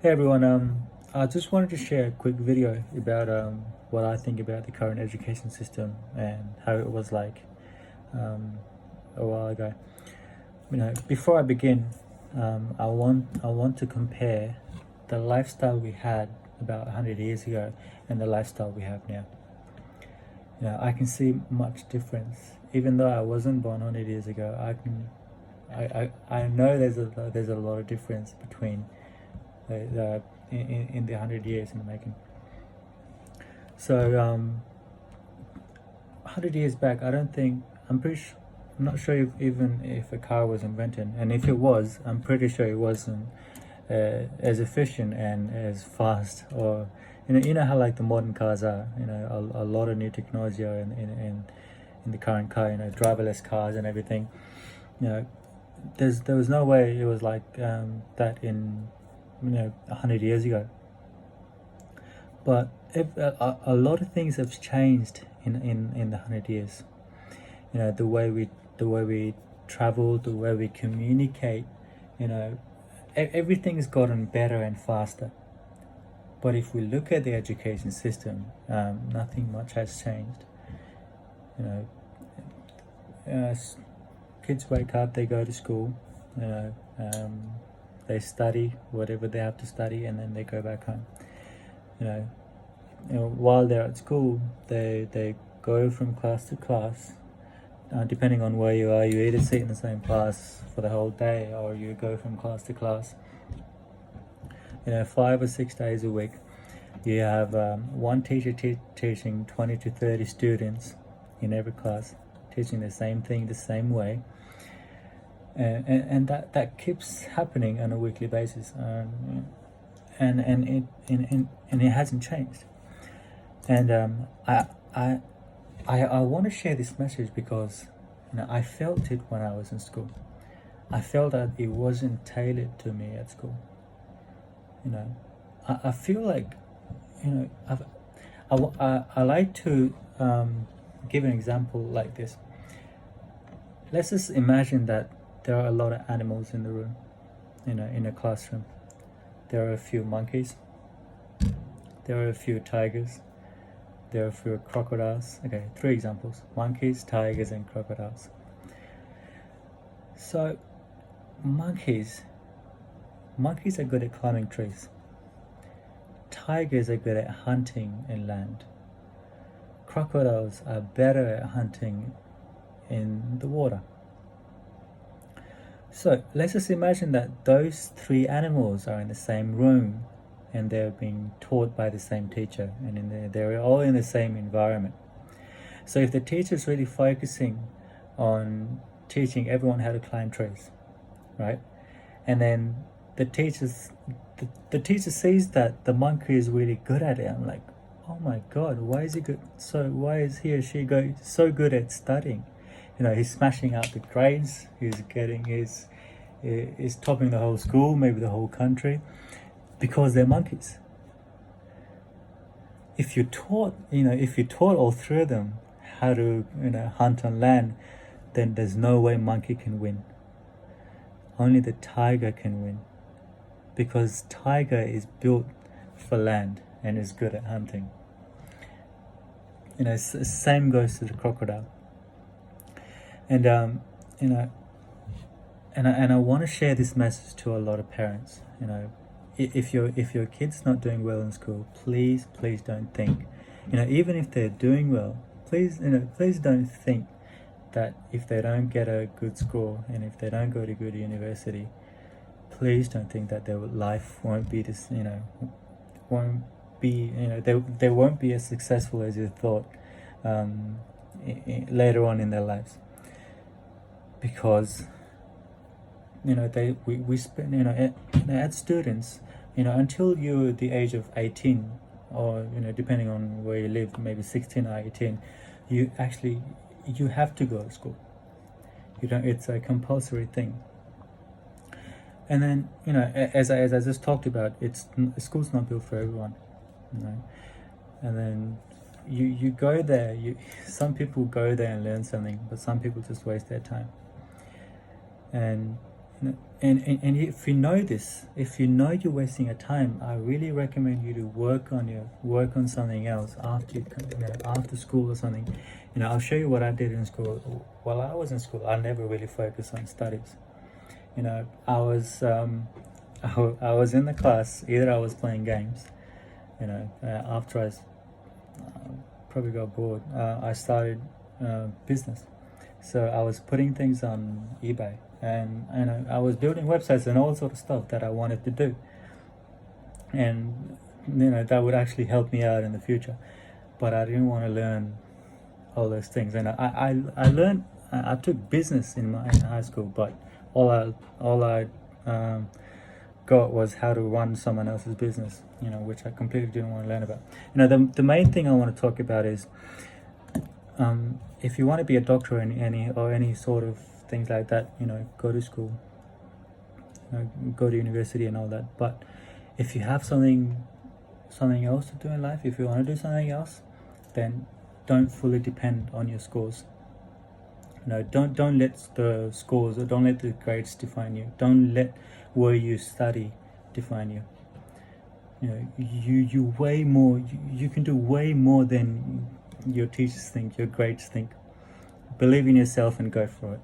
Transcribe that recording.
Hey everyone, I just wanted to share a quick video about what I think about the current education system and how it was like um, a while ago. Before I begin, I want to compare the lifestyle we had about 100 years ago and the lifestyle we have now. I can see much difference. Even though I wasn't born 100 years ago, I know there's a lot of difference between in the 100 years in the making. So 100 years back, I'm not sure if a car was invented, and if it was, I'm pretty sure it wasn't as efficient and as fast. Or you know how like the modern cars are. A lot of new technology are in the current car. Driverless cars and everything. You know, there was no way it was like that in 100 years ago. But a lot of things have changed in the 100 years. The way we travel, the way we communicate. Everything's gotten better and faster. But if we look at the education system, nothing much has changed. You know, kids wake up, they go to school. They study whatever they have to study, and then they go back home. While they're at school, they go from class to class. Depending on where you are, you either sit in the same class for the whole day, or you go from class to class. 5 or 6 days a week. You have one teacher teaching 20 to 30 students in every class, teaching the same thing the same way. And that keeps happening on a weekly basis, and it hasn't changed. And I want to share this message because I felt it when I was in school. I felt that it wasn't tailored to me at school. I feel like I like to give an example like this. Let's just imagine that there are a lot of animals in the room, in a classroom. There are a few monkeys. There are a few tigers. There are a few crocodiles. Okay, 3 examples: monkeys, tigers, and crocodiles. So, monkeys are good at climbing trees. Tigers are good at hunting in land. Crocodiles are better at hunting in the water. So let's just imagine that those 3 animals are in the same room, and they're being taught by the same teacher, and they're all in the same environment. So if the teacher's really focusing on teaching everyone how to climb trees, right? And then the teacher sees that the monkey is really good at it. I'm like, oh my god, why is he good? So why is he or she so good at studying? He's smashing out the grades. He's topping the whole school, maybe the whole country, because they're monkeys. If you taught all 3 of them how to hunt on land, then there's no way monkey can win. Only the tiger can win, because tiger is built for land and is good at hunting. Same goes to the crocodile. And I want to share this message to a lot of parents. If your kid's not doing well in school, please don't think, even if they're doing well, please don't think that if they don't get a good score and if they don't go to good university, please don't think that their life won't be this, won't be, they won't be as successful as you thought later on in their lives. Because we spend as students, until you're the age of 18, or depending on where you live, maybe 16 or 18, you have to go to school. It's a compulsory thing. And then as I just talked about, school's not built for everyone. And then you go there. Some people go there and learn something, but some people just waste their time. And And if you know this, if you know you're wasting your time, I really recommend you to work on something else after after school or something. I'll show you what I did in school. While I was in school, I never really focused on studies. I was I was in the class. Either I was playing games. After I probably got bored, I started business. So I was putting things on eBay, and I was building websites and all sort of stuff that I wanted to do, and that would actually help me out in the future. But I didn't want to learn all those things, and I learned. I took business in high school, but all I got was how to run someone else's business, which I completely didn't want to learn about. The main thing I want to talk about is, if you want to be a doctor in any sort of things like that, go to school, go to university and all that. But if you have something else to do in life, if you want to do something else, then don't fully depend on your scores. Don't let the scores or don't let the grades define you. Don't let where you study define you. You way more. You can do way more than your teachers think, your grades think. Believe in yourself and go for it.